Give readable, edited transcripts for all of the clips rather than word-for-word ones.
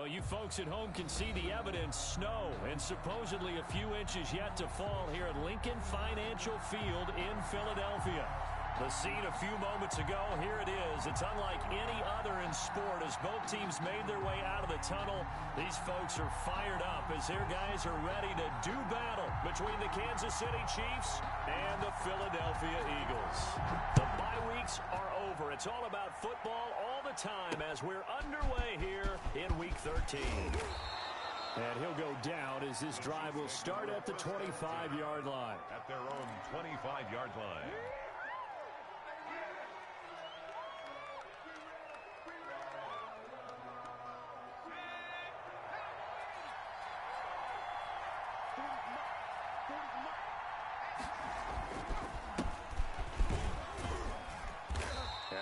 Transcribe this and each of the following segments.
Well, you folks at home can see the evidence. Snow and supposedly a few inches yet to fall here at Lincoln Financial Field in Philadelphia. The scene a few moments ago, here it is. It's unlike any other in sport as both teams made their way out of the tunnel. These folks are fired up as their guys are ready to do battle between the Kansas City Chiefs and the Philadelphia Eagles. The bye weeks are over. It's all about football all the time as we're underway here in Week 13. And he'll go down as this drive will start at the 25-yard line. At their own 25-yard line.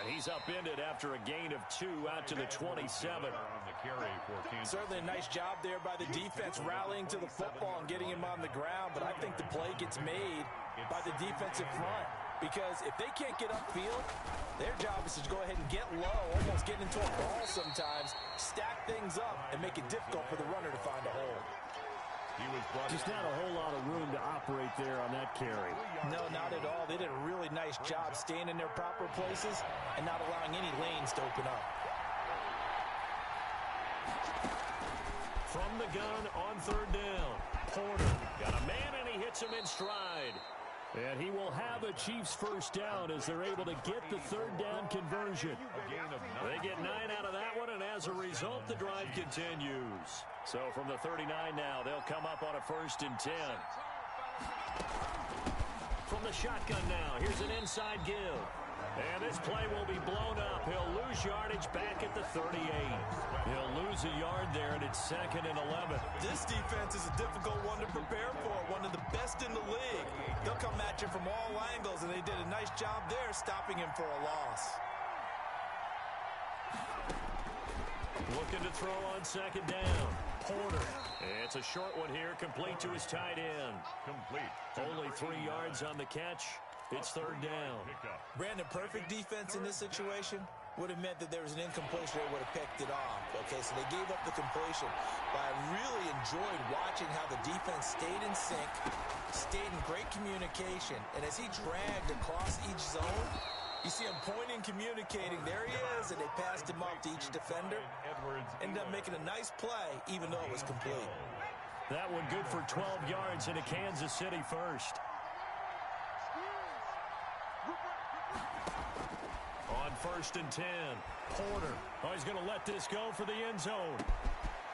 He's upended after a gain of 2 out to the 27. Certainly a nice job there by the defense rallying to the football and getting him on the ground, but I think the play gets made by the defensive front because if they can't get upfield, their job is to go ahead and get low, almost get into a ball sometimes, stack things up, and make it difficult for the runner to find a hole. Just not a whole lot of room to operate there on that carry. No, not at all. They did a really nice job staying in their proper places and not allowing any lanes to open up. From the gun on third down, Porter got a man and he hits him in stride. And he will have a Chiefs first down as they're able to get the third down conversion. They get 9 out of that one, and as a result, the drive continues. So from the 39 now, they'll come up on a 1st and 10. From the shotgun now, here's an inside give. And this play will be blown up. He'll lose yardage back at the 38. He'll lose a yard there, and it's 2nd and 11. This defense is a difficult one to prepare for, one of the best in the league. They'll come at you from all angles, and they did a nice job there stopping him for a loss. Looking to throw on 2nd down. Porter. It's a short one here, complete to his tight end. Complete. Only 3 yards on the catch. It's 3rd down. Brandon, perfect defense in this situation would have meant that there was an incompletion. They would have picked it off. Okay, so they gave up the completion. But I really enjoyed watching how the defense stayed in sync, stayed in great communication. And as he dragged across each zone, you see him pointing, communicating. There he is, and they passed him off to each defender. Ended up making a nice play, even though it was complete. That one good for 12 yards into Kansas City first. On 1st and 10, Porter. Oh, he's going to let this go for the end zone.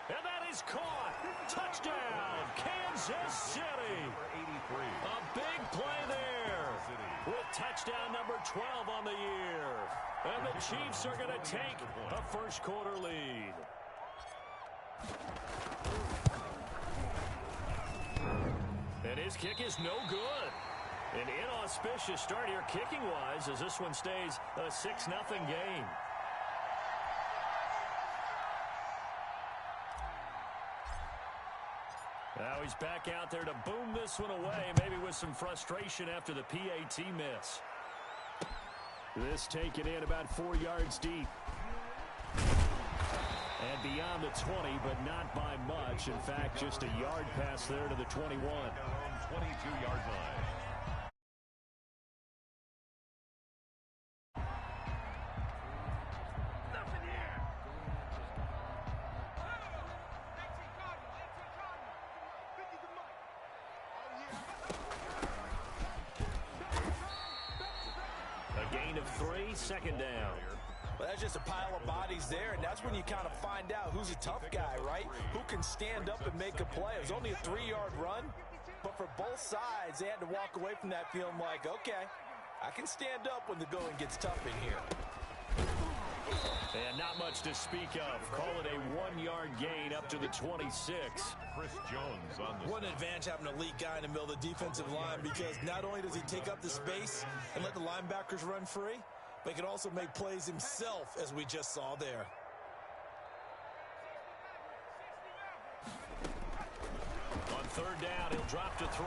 And that is caught. Touchdown, Kansas City. A big play there with touchdown number 12 on the year. And the Chiefs are going to take a first-quarter lead. And his kick is no good. An inauspicious start here kicking-wise as this one stays a 6-0 game. Now he's back out there to boom this one away, maybe with some frustration after the PAT miss. This taken in about 4 yards deep. And beyond the 20, but not by much. In fact, just a yard pass there to the 21. 22-yard line. A gain of 3, 2nd down. Well, that's just a pile of bodies there, and that's when you kind of find out who's a tough guy, right? Who can stand up and make a play. It was only a 3-yard run, but for both sides, they had to walk away from that feeling like, okay, I can stand up when the going gets tough in here. And not much to speak of. Call it a 1-yard gain up to the 26. Chris Jones on the... What an advantage having an elite guy in the middle of the defensive line, because not only does he take up the space and let the linebackers run free, but he can also make plays himself, as we just saw there. On 3rd down, he'll drop to throw.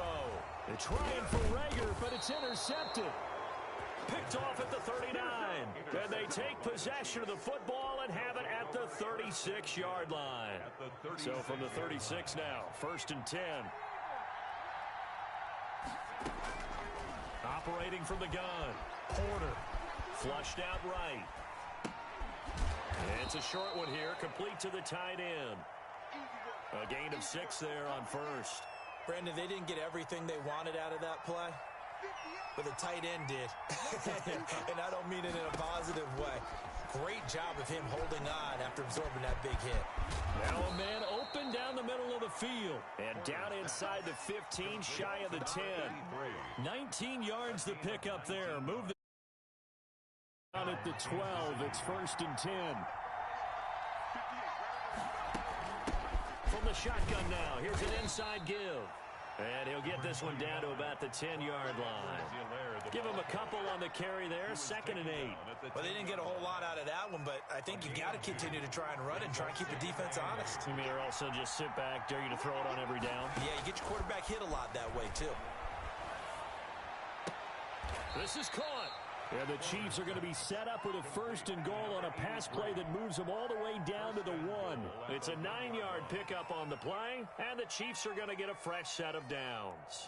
They're trying for Rager, but it's intercepted. Picked off at the 39. And they take possession of the football and have it at at the 36-yard line. So from the 36 now, 1st and 10. Operating from the gun, Porter. Flushed out right. It's a short one here, complete to the tight end. A gain of 6 there on 1st. Brandon, they didn't get everything they wanted out of that play, but the tight end did. And I don't mean it in a positive way. Great job of him holding on after absorbing that big hit. Now a man open down the middle of the field. And down inside the 15, shy of the 10. 19 yards the pick up there. Move the down at the 12. It's 1st and 10. From the shotgun now, here's an inside give. And he'll get this one down to about the 10-yard line. Give him a couple on the carry there, 2nd and 8. Well, they didn't get a whole lot out of that one, but I think you got to continue to try and run and try and keep the defense honest. You mean also just sit back, dare you to throw it on every down? Yeah, you get your quarterback hit a lot that way, too. This is caught. And the Chiefs are going to be set up with a 1st and goal on a pass play that moves them all the way down to the 1. It's a 9-yard pickup on the play, and the Chiefs are going to get a fresh set of downs.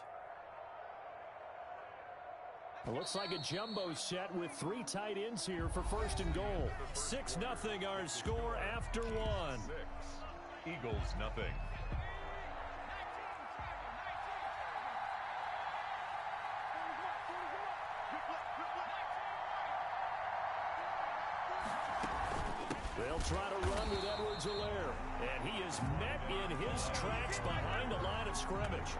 It looks like a jumbo set with 3 tight ends here for 1st and goal. 6-0 our score after 1. Eagles nothing. They'll try to run with Edwards-Helaire, and he is met in his tracks behind the line of scrimmage.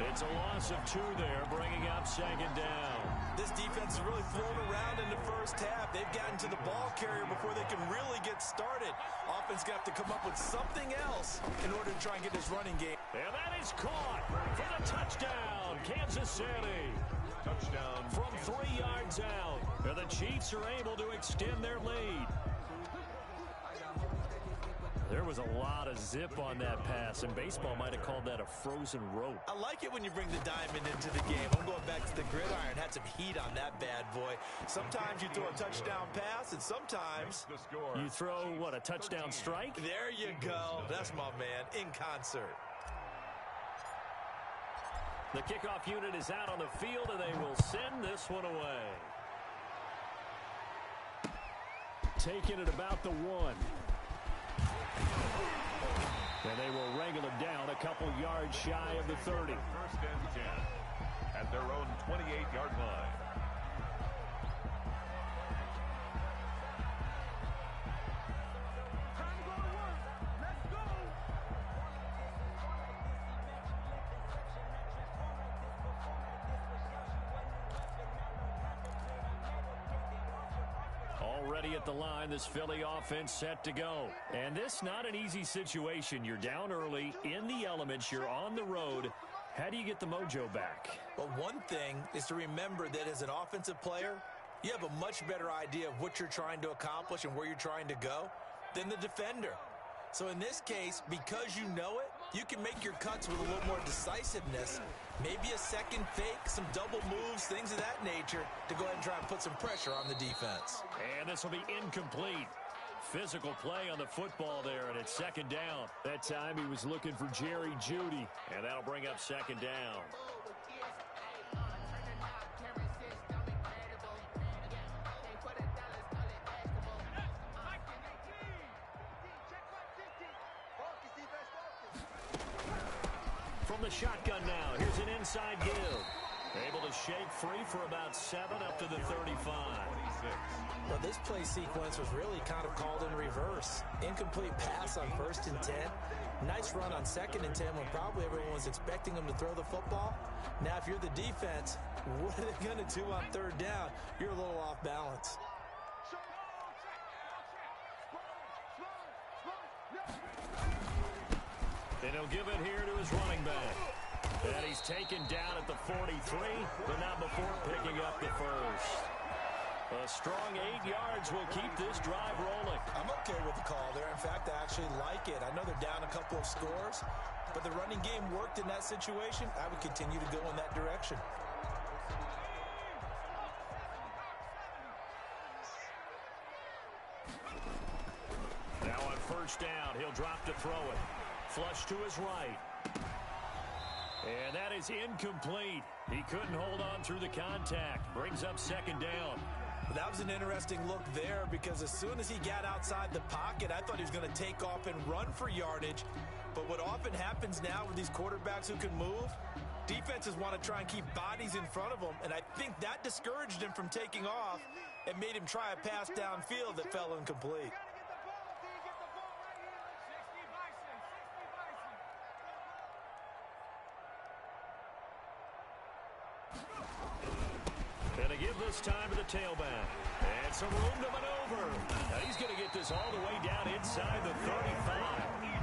It's a loss of 2 there, bringing up 2nd down. This defense has really thrown around in the first half. They've gotten to the ball carrier before they can really get started. Offense going to have to come up with something else in order to try and get this running game. And that is caught for the touchdown, Kansas City. Touchdown From 3 yards out, and the Chiefs are able to extend their lead. There was a lot of zip on that pass, and baseball might have called that a frozen rope. I like it when you bring the diamond into the game. I'm going back to the gridiron. Had some heat on that bad boy. Sometimes you throw a touchdown pass, and sometimes you throw, what, a touchdown strike? There you go. That's my man, in concert. The kickoff unit is out on the field, and they will send this one away. Taking it about the 1. And they will wrangle him down a couple yards shy of the 30. 1st and 10 at their own 28-yard line. Already at the line, this Philly offense set to go. And this not an easy situation. You're down early, in the elements, you're on the road. How do you get the mojo back? Well, one thing is to remember that as an offensive player, you have a much better idea of what you're trying to accomplish and where you're trying to go than the defender. So in this case, because you know it, you can make your cuts with a little more decisiveness. Maybe a second fake, some double moves, things of that nature to go ahead and try and put some pressure on the defense. And this will be incomplete. Physical play on the football there, and it's 2nd down. That time he was looking for Jerry Jeudy, and that'll bring up 2nd down. From the shotgun now, here's an inside give. Able to shake free for about 7 up to the 35. Well, this play sequence was really kind of called in reverse. Incomplete pass on 1st and 10. Nice run on 2nd and 10 when probably everyone was expecting them to throw the football. Now, if you're the defense, what are they going to do on 3rd down? You're a little off balance. And he'll give it here to his running back. And he's taken down at the 43, but not before picking up the 1st. A strong 8 yards will keep this drive rolling. I'm okay with the call there. In fact, I actually like it. I know they're down a couple of scores, but the running game worked in that situation. I would continue to go in that direction. Now first down. He'll drop to throw it. Flush to his right. And that is incomplete. He couldn't hold on through the contact. Brings up second down. That was an interesting look there because as soon as he got outside the pocket, I thought he was going to take off and run for yardage. But what often happens now with these quarterbacks who can move, defenses want to try and keep bodies in front of them, and I think that discouraged him from taking off and made him try a pass downfield that fell incomplete. And to give this time to the tailback. And some room to maneuver. Now he's going to get this all the way down inside the 35.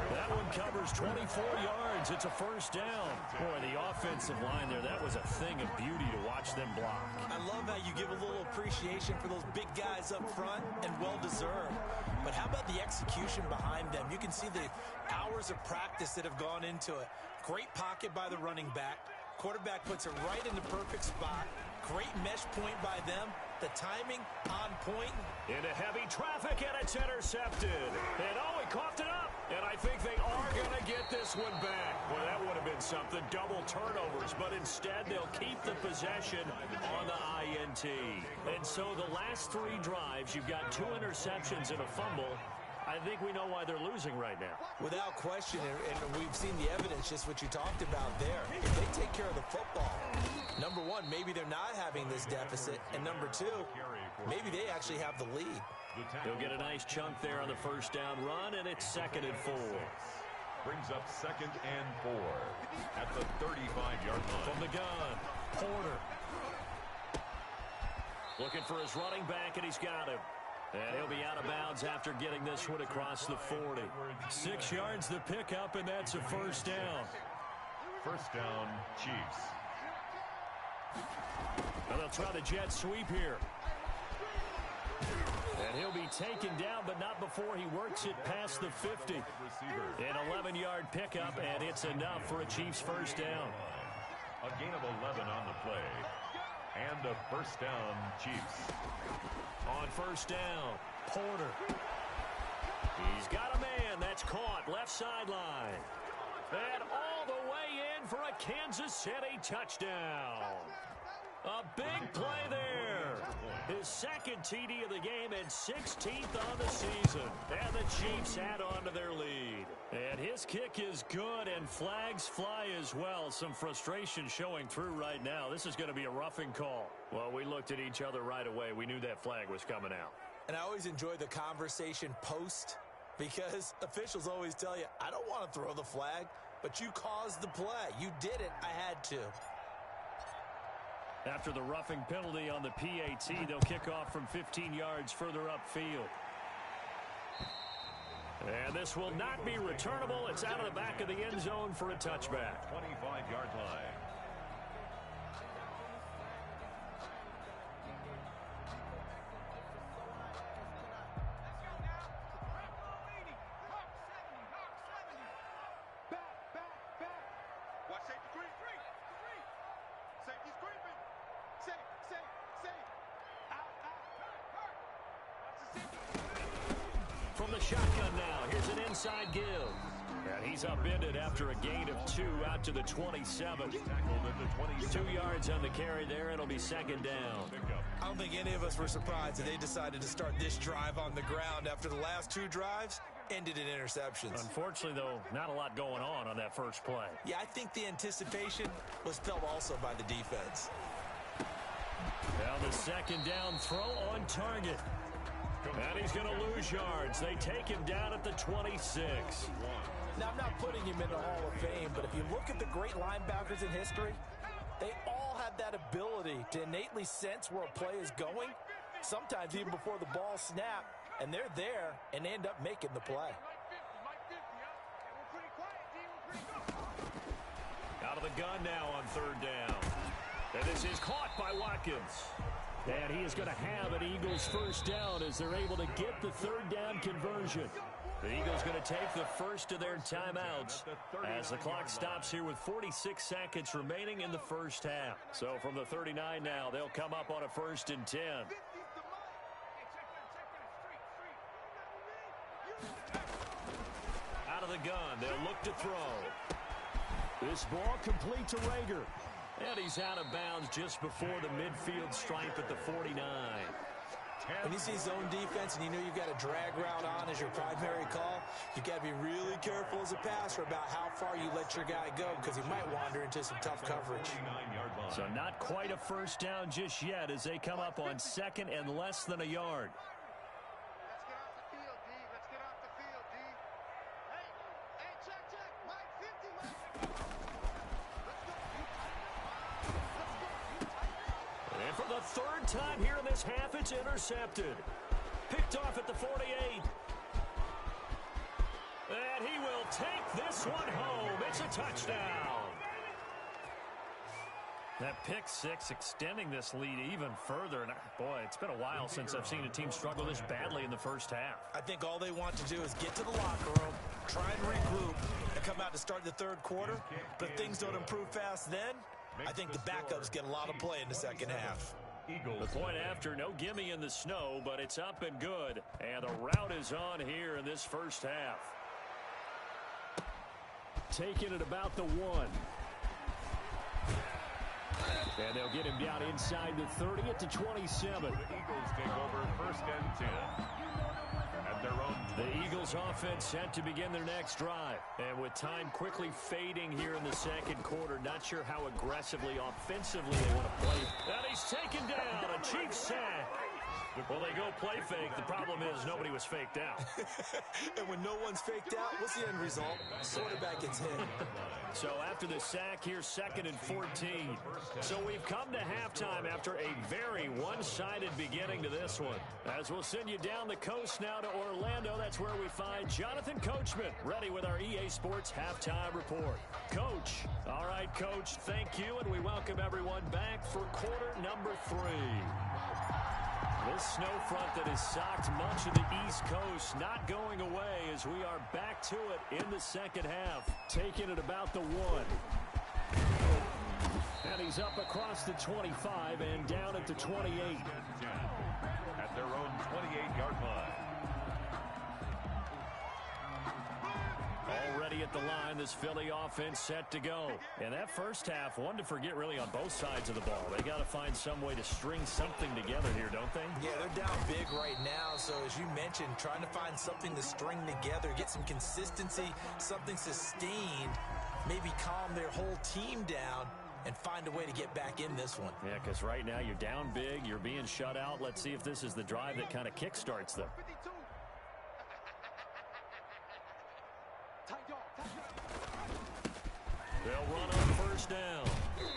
That one covers 24 yards. It's a first down. Boy, the offensive line there, that was a thing of beauty to watch them block. I love how you give a little appreciation for those big guys up front, and well-deserved. But how about the execution behind them? You can see the hours of practice that have gone into it. Great pocket by the running back. Quarterback puts it right in the perfect spot. Great mesh point by them. The timing on point. Into heavy traffic, and it's intercepted. And oh, he coughed it up. And I think they are going to get this one back. Well, that would have been something. Double turnovers. But instead, they'll keep the possession on the INT. And so the last three drives, you've got 2 interceptions and a fumble. I think we know why they're losing right now. Without question, and we've seen the evidence, just what you talked about there. If they take care of the football, number one, maybe they're not having this deficit. And number two, maybe they actually have the lead. He'll get a nice chunk there on the first down run, and it's 2nd and 4. Brings up 2nd and 4 at the 35-yard line. From the gun, Porter. Looking for his running back, and he's got him. And he'll be out of bounds after getting this one across the 40. 6 yards the pickup, and that's a first down. First down, Chiefs. Now they'll try the jet sweep here. And he'll be taken down, but not before he works it past the 50. An 11-yard pickup, and it's enough for a Chiefs first down. A gain of 11 on the play. And a first down, Chiefs. On first down, Porter. He's got a man that's caught left sideline. And all the way in for a Kansas City touchdown. A big play there. His 2nd TD of the game and 16th on the season. And the Chiefs add on to their lead. And his kick is good, and flags fly as well. Some frustration showing through right now. This is going to be a roughing call. Well, we looked at each other right away. We knew that flag was coming out. And I always enjoy the conversation post, because officials always tell you, I don't want to throw the flag, but you caused the play. You did it. I had to. After the roughing penalty on the PAT, they'll kick off from 15 yards further upfield. And this will not be returnable. It's out of the back of the end zone for a touchback. 25-yard line. From the shotgun now, here's an inside give. And he's upended after a gain of 2 out to the 27. 2 yards on the carry there. It'll be 2nd down. I don't think any of us were surprised that they decided to start this drive on the ground after the last 2 drives ended in interceptions. Unfortunately, though, not a lot going on that first play. Yeah, I think the anticipation was felt also by the defense. Now the 2nd down throw on target. And he's going to lose yards. They take him down at the 26. Now, I'm not putting him in the Hall of Fame, but if you look at the great linebackers in history, they all have that ability to innately sense where a play is going, sometimes even before the ball snapped, and they're there and end up making the play. Out of the gun now on 3rd down. And this is caught by Watkins. And he is going to have an Eagles first down as they're able to get the 3rd down conversion. The Eagles going to take the first of their timeouts as the clock stops here with 46 seconds remaining in the first half. So from the 39 now, they'll come up on a 1st and 10. of the gun. They'll look to throw. This ball complete to Rager. And he's out of bounds just before the midfield stripe at the 49. When you see zone defense and you know you've got a drag route on as your primary call, you've got to be really careful as a passer about how far you let your guy go because he might wander into some tough coverage. So not quite a first down just yet as they come up on second and less than a yard. For the third time here in this half, it's intercepted. Picked off at the 48. And he will take this one home. It's a touchdown. That pick six extending this lead even further. And boy, it's been a while since I've seen a team struggle this badly in the first half. I think all they want to do is get to the locker room, try and regroup, and come out to start the third quarter. But if things don't improve fast then, I think the backups get a lot of play in the second half. The point after, no gimme in the snow, but it's up and good. And the route is on here in this first half. Taking it about the 1. And they'll get him down inside the 30 at the 27. The Eagles take over first and 10. At their own. The Eagles offense set to begin their next drive. And with time quickly fading here in the second quarter, not sure how aggressively, offensively they want to play. And he's taken down, a cheap sack. Well, they go play fake. The problem is nobody was faked out. And when no one's faked out, what's the end result? Quarterback gets hit. So after the sack here, second and 14. So we've come to halftime after a very one-sided beginning to this one. As we'll send you down the coast now to Orlando, that's where we find Jonathan Coachman, ready with our EA Sports Halftime Report. Coach. All right, Coach, thank you, and we welcome everyone back for quarter number 3. This snow front that has socked much of the East Coast not going away as we are back to it in the second half. Taking it about the 1. And he's up across the 25 and down at the 28. At their own 28-yard line. Already at the line, this Philly offense set to go. And that first half, one to forget really on both sides of the ball. They got to find some way to string something together here, don't they? Yeah, they're down big right now. So as you mentioned, trying to find something to string together, get some consistency, something sustained, maybe calm their whole team down and find a way to get back in this one. Yeah, because right now you're down big, you're being shut out. Let's see if this is the drive that kind of kickstarts them. They'll run on first down.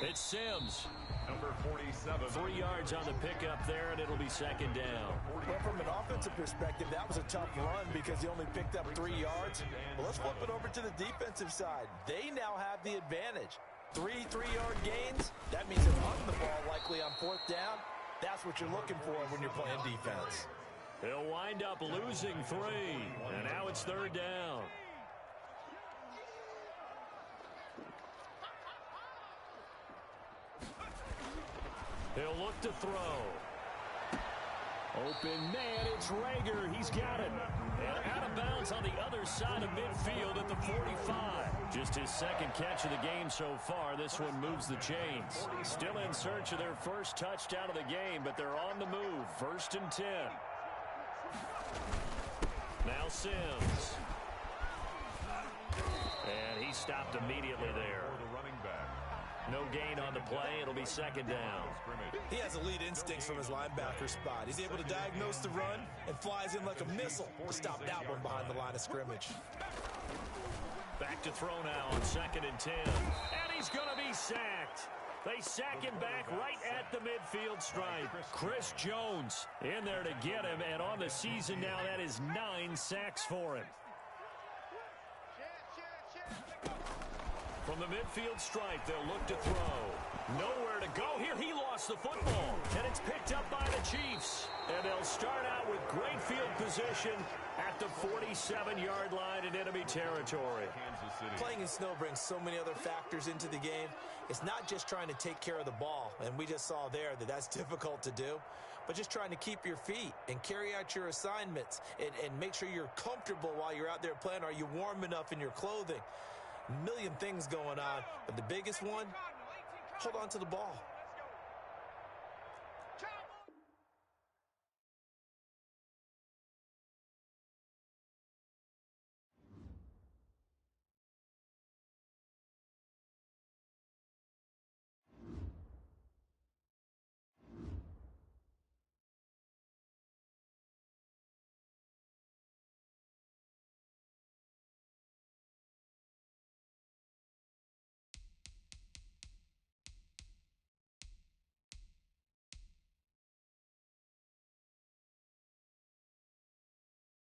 It's Sims. Number 47. 3 yards on the pickup there, and it'll be second down. Well, from an offensive perspective, that was a tough run because he only picked up 3 yards. Well, let's flip it over to the defensive side. They now have the advantage. 3 3-yard gains. That means they're running the ball likely on fourth down. That's what you're looking for when you're playing defense. They'll wind up losing 3, and now it's third down. He'll look to throw. Open man, it's Rager. He's got it. And out of bounds on the other side of midfield at the 45. Just his second catch of the game so far. This one moves the chains. Still in search of their first touchdown of the game, but they're on the move. First and 10. Now Sims. And he stopped immediately there. No gain on the play. It'll be second down. He has elite instincts from his linebacker spot. He's able to diagnose the run and flies in like a missile to stop that one behind the line of scrimmage. Back to throw now on second and 10. And he's going to be sacked. They sack him back right at the midfield stripe. Chris Jones in there to get him. And on the season now, that is 9 sacks for him. From the midfield stripe, they'll look to throw. Nowhere to go here. He lost the football, and it's picked up by the Chiefs. And they'll start out with great field position at the 47-yard line in enemy territory. Playing in snow brings so many other factors into the game. It's not just trying to take care of the ball, and we just saw there that that's difficult to do, but just trying to keep your feet and carry out your assignments and make sure you're comfortable while you're out there playing. Are you warm enough in your clothing? A million things going on, but the biggest one, hold on to the ball.